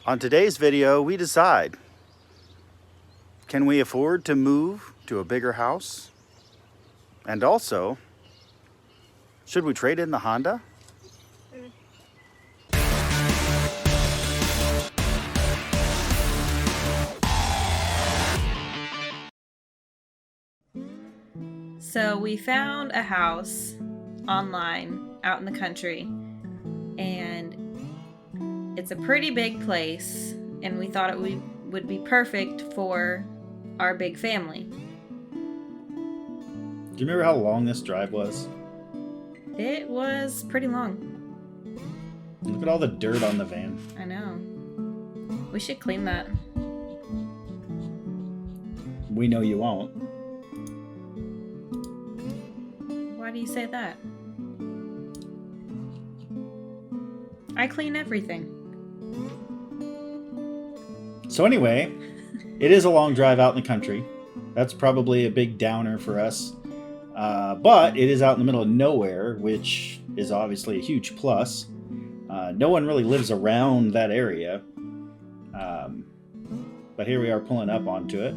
On today's video, we decide, can we afford to move to a bigger house? And also, should we trade in the Honda? So we found a house online out in the country, and it's a pretty big place, and we thought it would be perfect for our big family. Do you remember how long this drive was? It was pretty long. Look at all the dirt on the van. I know. We should clean that. We know you won't. Why do you say that? I clean everything. So anyway, it is a long drive out in the country. That's probably a big downer for us. But it is out in the middle of nowhere, which is obviously a huge plus. No one really lives around that area. But here we are pulling up onto it.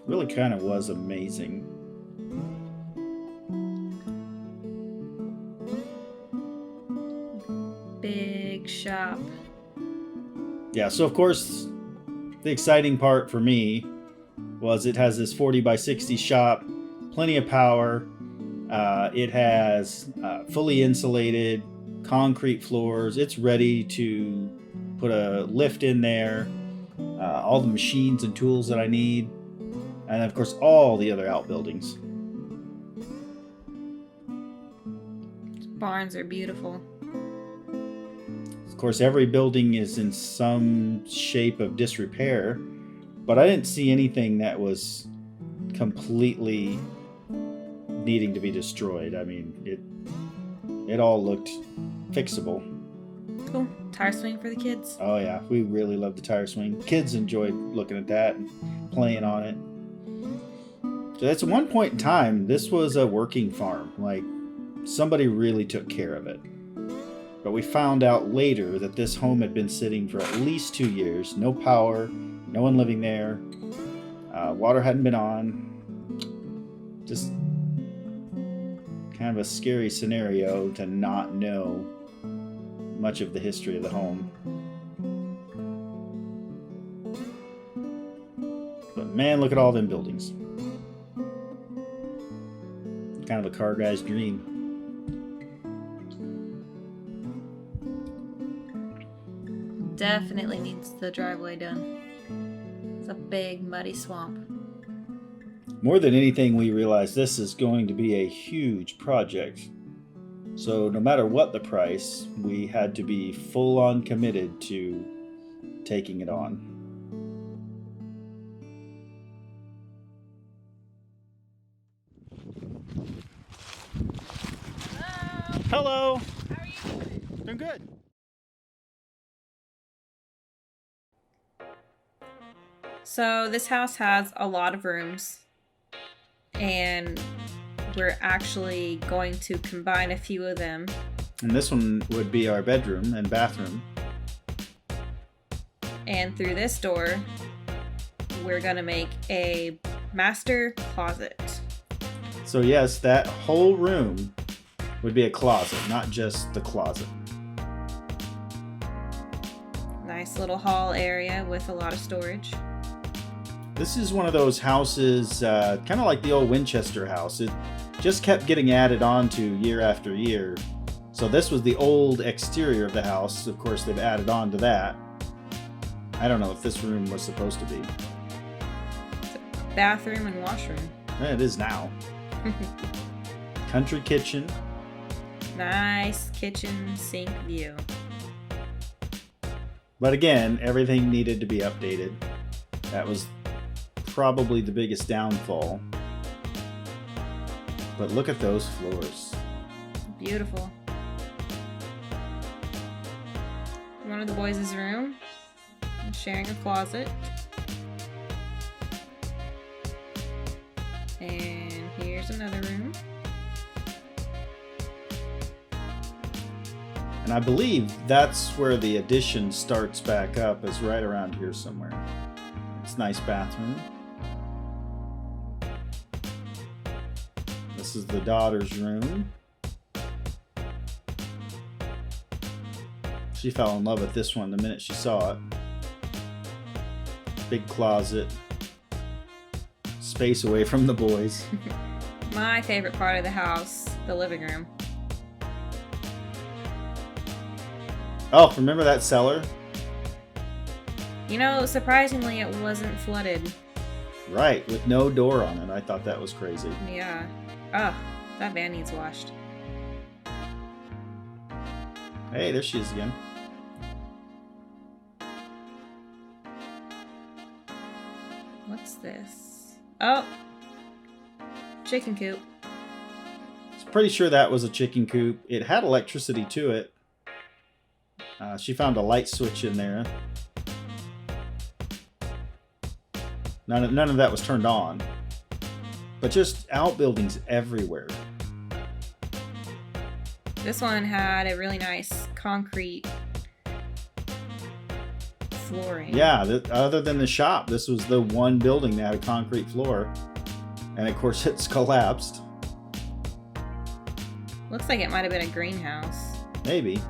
Really kind of was amazing. Big shop. Yeah, so of course, the exciting part for me was it has this 40 by 60 shop, plenty of power. It has fully insulated concrete floors. It's ready to put a lift in there, all the machines and tools that I need, and of course all the other outbuildings. Barns are beautiful. Of course, every building is in some shape of disrepair, but I didn't see anything that was completely needing to be destroyed. I mean, it all looked fixable. Cool. Tire swing for the kids. Oh yeah, we really love the tire swing. Kids enjoyed looking at that and playing on it. So that's at one point in time, this was a working farm. Like, somebody really took care of it. But we found out later that this home had been sitting for at least 2 years. No power, no one living there. Water hadn't been on. Just kind of a scary scenario to not know much of the history of the home. But man, look at all them buildings. Kind of a car guy's dream. Definitely needs the driveway done. It's a big muddy swamp. More than anything, we realized this is going to be a huge project. So no matter what the price, we had to be full on committed to taking it on. Hello. How are you doing? Doing good. So this house has a lot of rooms, and we're actually going to combine a few of them. And this one would be our bedroom and bathroom. And through this door, we're going to make a master closet. So yes, that whole room would be a closet, not just the closet. Nice little hall area with a lot of storage. This is one of those houses, kind of like the old Winchester house. It just kept getting added on to year after year. So this was the old exterior of the house. Of course, they've added on to that. I don't know if this room was supposed to be. It's a bathroom and washroom. Yeah, it is now. Country kitchen. Nice kitchen sink view. But again, everything needed to be updated. That was probably the biggest downfall. But look at those floors. Beautiful. One of the boys' room. Sharing a closet. And here's another room. And I believe that's where the addition starts back up, is right around here somewhere. It's a nice bathroom. This is the daughter's room. She fell in love with this one the minute she saw it. Big closet. Space away from the boys. My favorite part of the house, the living room. Oh, remember that cellar? You know, surprisingly, it wasn't flooded. Right, with no door on it. I thought that was crazy. Yeah. Ugh, that van needs washed. Hey, there she is again. What's this? Oh! Chicken coop. I'm pretty sure that was a chicken coop. It had electricity to it. She found a light switch in there. None of that was turned on. But just outbuildings everywhere. This one had a really nice concrete flooring. Yeah, other than the shop, this was the one building that had a concrete floor. And of course it's collapsed. Looks like it might have been a greenhouse. Maybe.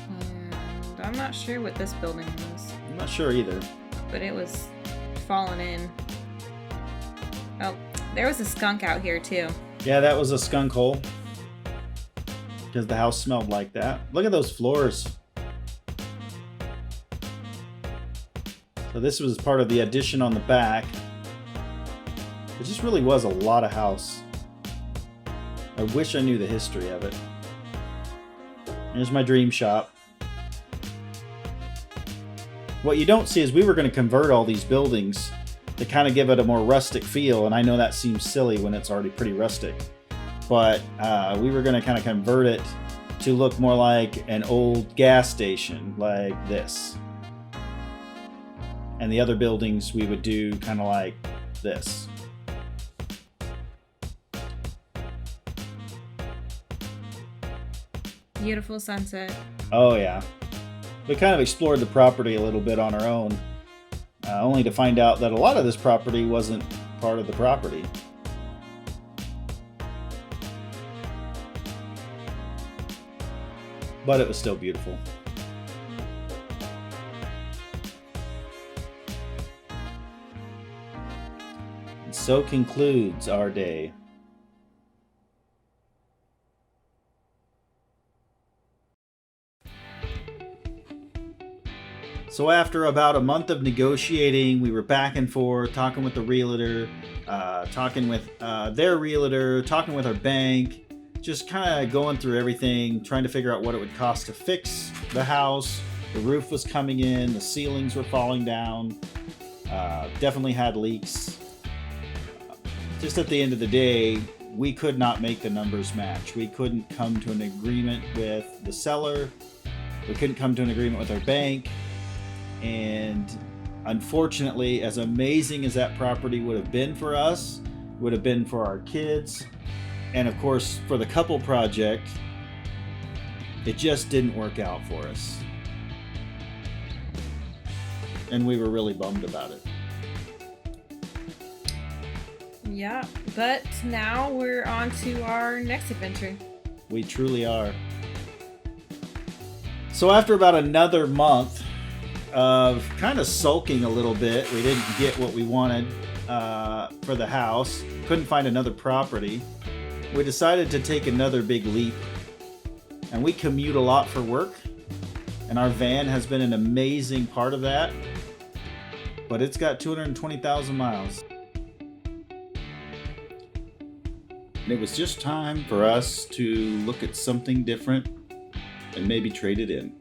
And I'm not sure what this building was. I'm not sure either. But it was fallen in. Oh, there was a skunk out here too. Yeah, that was a skunk hole. Because the house smelled like that. Look at those floors. So this was part of the addition on the back. It just really was a lot of house. I wish I knew the history of it. Here's my dream shop. What you don't see is we were going to convert all these buildings to kind of give it a more rustic feel, and I know that seems silly when it's already pretty rustic. But we were going to kind of convert it to look more like an old gas station, like this. And the other buildings we would do kind of like this. Beautiful sunset. Oh yeah. We kind of explored the property a little bit on our own, only to find out that a lot of this property wasn't part of the property. But it was still beautiful. And so concludes our day. So after about a month of negotiating, we were back and forth, talking with the realtor, talking with their realtor, talking with our bank, just kind of going through everything, trying to figure out what it would cost to fix the house. The roof was coming in, the ceilings were falling down, definitely had leaks. Just at the end of the day, we could not make the numbers match. We couldn't come to an agreement with the seller. We couldn't come to an agreement with our bank. And unfortunately, as amazing as that property would have been for us, would have been for our kids, and of course for the couple project, it just didn't work out for us. And we were really bummed about it. Yeah, but now we're on to our next adventure. We truly are. So after about another month of kind of sulking a little bit, we didn't get what we wanted for the house, couldn't find another property, we decided to take another big leap. And we commute a lot for work, and our van has been an amazing part of that, but it's got 220,000 miles. And it was just time for us to look at something different and maybe trade it in.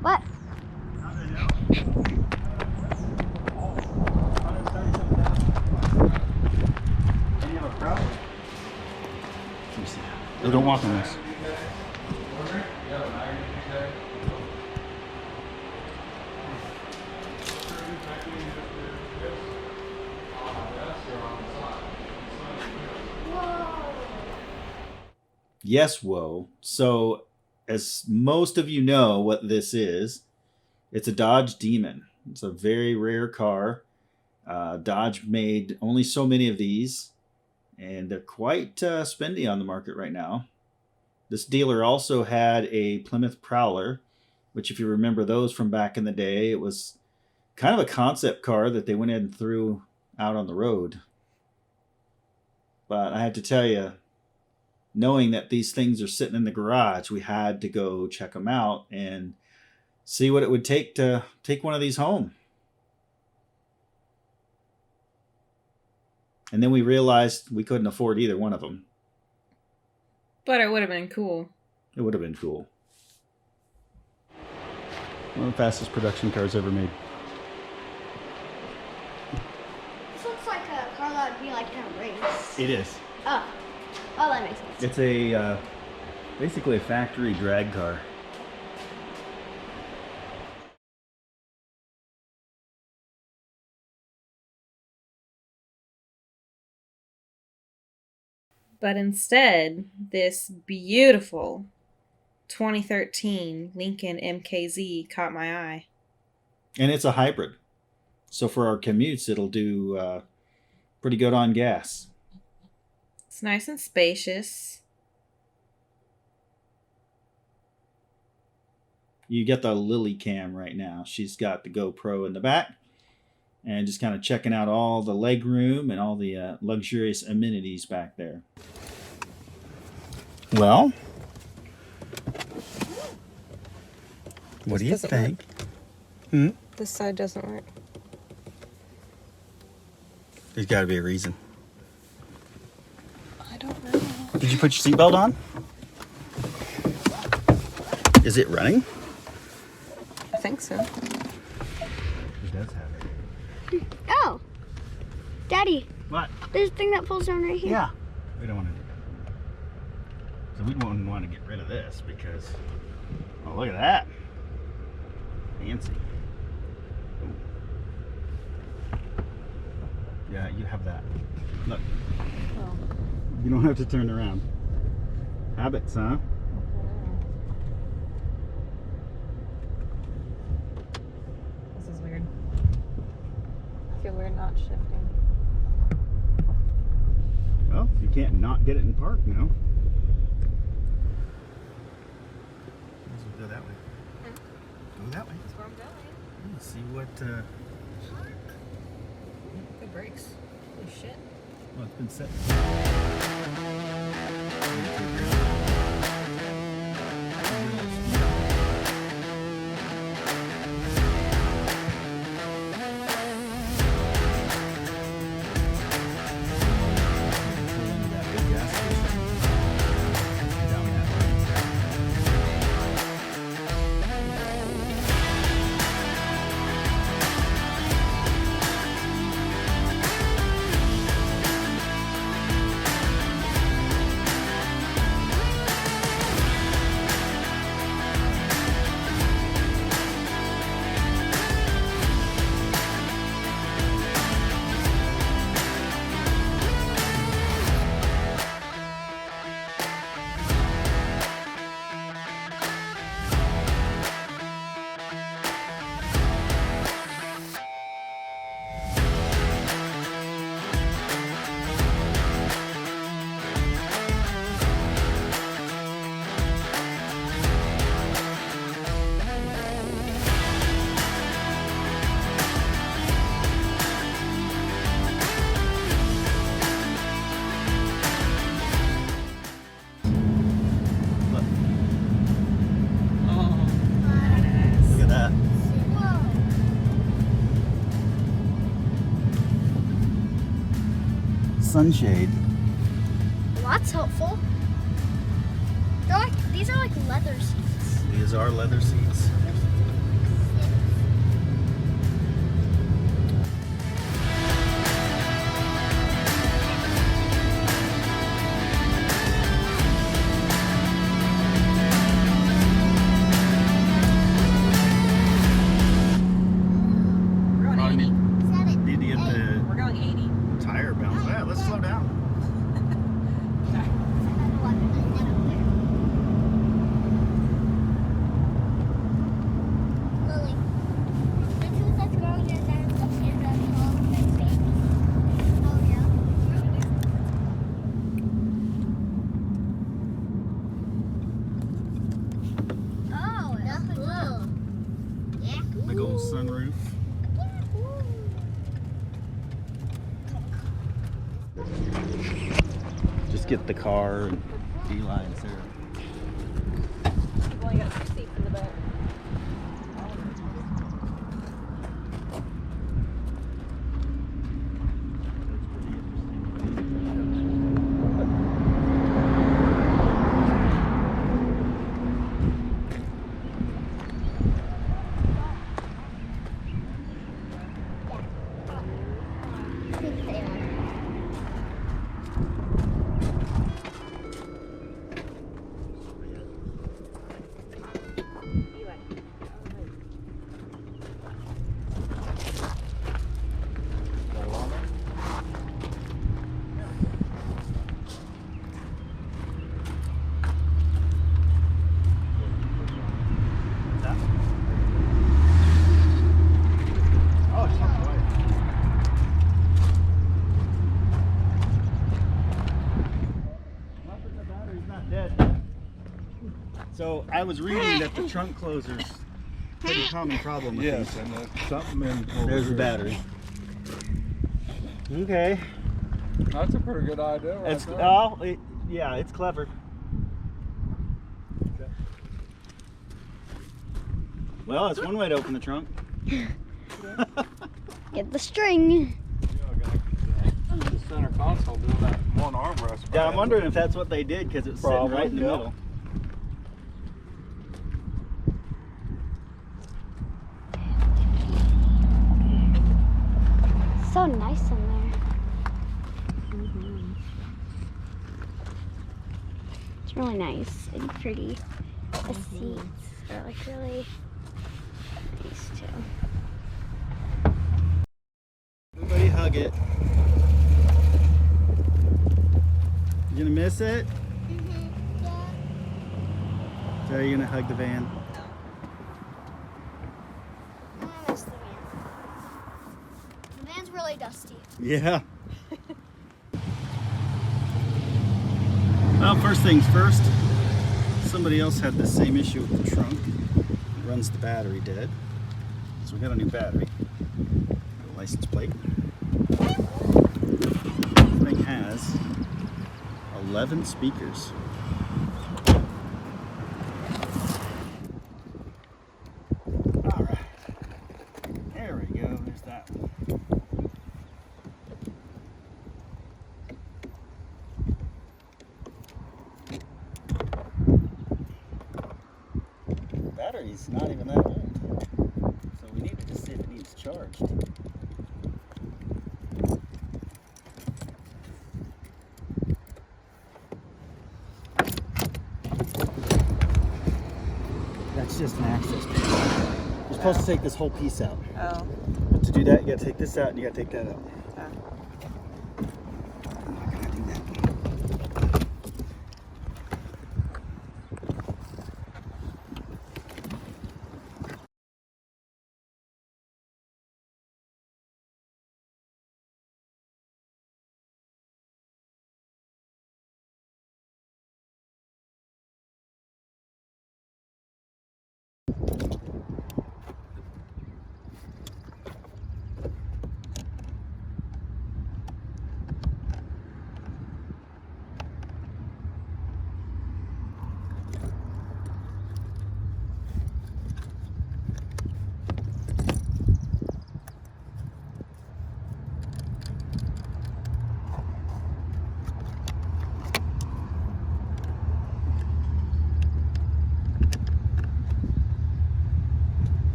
What? Oh, don't walk on this. Yes, whoa. So, as most of you know what this is, it's a Dodge Demon. It's a very rare car. Dodge made only so many of these, and they're quite spendy on the market right now. This dealer also had a Plymouth Prowler, which, if you remember those from back in the day, it was kind of a concept car that they went in and threw out on the road. But I have to tell you, knowing that these things are sitting in the garage, we had to go check them out and see what it would take to take one of these home. And then we realized we couldn't afford either one of them. But it would have been cool. It would have been cool. One of the fastest production cars ever made. This looks like a car that would be like in a race. It is. Oh, that makes sense. It's a basically a factory drag car. But instead, this beautiful 2013 Lincoln MKZ caught my eye. And it's a hybrid. So for our commutes, it'll do pretty good on gas. It's nice and spacious. You get the Lily cam right now. She's got the GoPro in the back and just kind of checking out all the leg room and all the luxurious amenities back there. Well, what do you think? This side doesn't work. There's got to be a reason. I don't know. Did you put your seatbelt on? Is it running? I think so. It does have it. Oh, Daddy, What? there's a thing that pulls down right here. Yeah. We don't want to do that. So we wouldn't want to get rid of this because, oh, look at that. Fancy. Ooh. Yeah, you have that. Look. Oh. You don't have to turn around. Habits, huh? This is weird. I feel weird not shifting. Well, you can't not get it in park now. Let's go that way. Go that way. That's where I'm going. Let's see what. Good brakes. Holy shit. Well, it's been set. Sunshade. Well, that's helpful. These are like leather seats. These are leather seats. get the car and Eli and Sarah. We've only got 2 seats in the back. I think they are. So I was reading that the trunk closers pretty common problem with Yes, these. and something in over There's the here. battery. Okay. That's a pretty good idea right It's there. yeah, it's clever. Well, it's one way to open the trunk. Get the string. The center console doing that one armrest. Yeah, I'm wondering if that's what they did because it's sitting Probably, right in the yeah. middle. So nice in there. It's really nice and pretty. The seats are like really nice too. Everybody hug it. You gonna miss it? So are you gonna hug the van? I miss the van. The van's really dusty. Yeah. Well, first things first, somebody else had the same issue with the trunk. It runs the battery dead. So we got a new battery. Got a license plate. This thing has 11 speakers. All right. There we go. There's that one. Battery's not even that old, so we need to just see if it needs charged. That's just an access point. You're supposed to take this whole piece out. Oh. But to do that, you gotta take this out and you gotta take that out. Oh. I'm not gonna do that.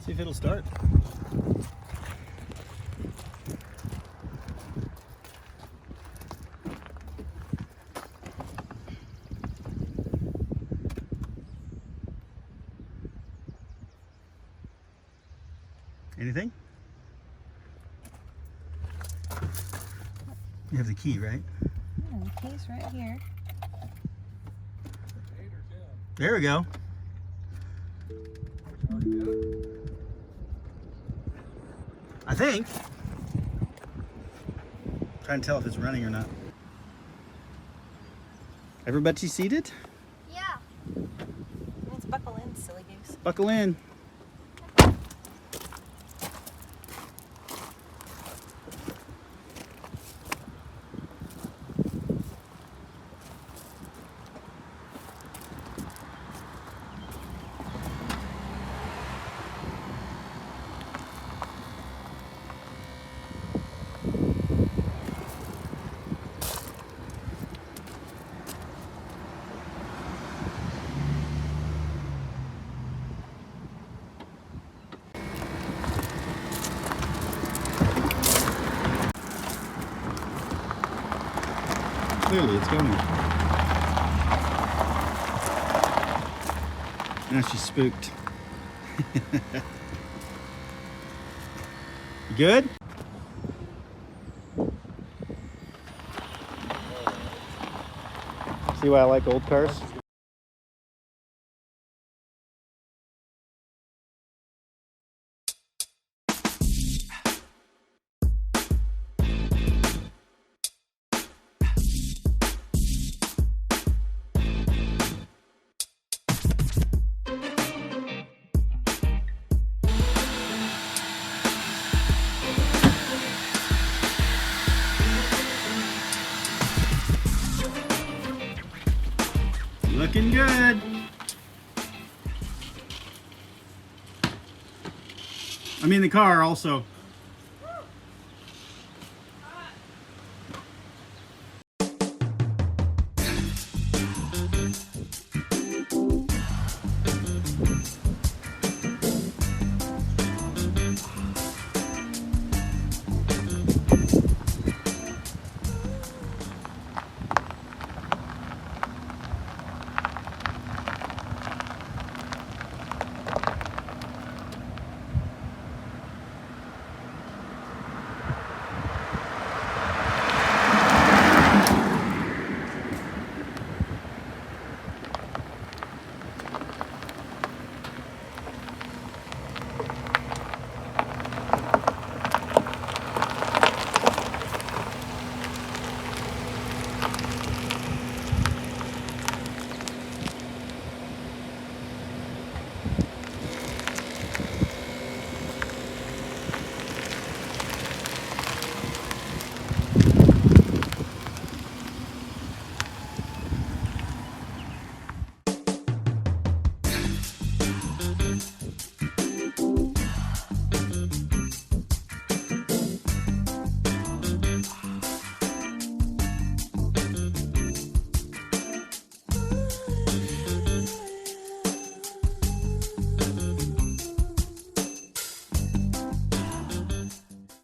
See if it'll start. Anything? You have the key, right? Yeah, the key's right here. There we go. I think. Trying to tell if it's running or not. Everybody seated? Yeah. Let's buckle in, silly goose. Buckle in. Clearly, it's going. Now she's spooked. You good? See why I like old cars? Looking good. I mean, the car also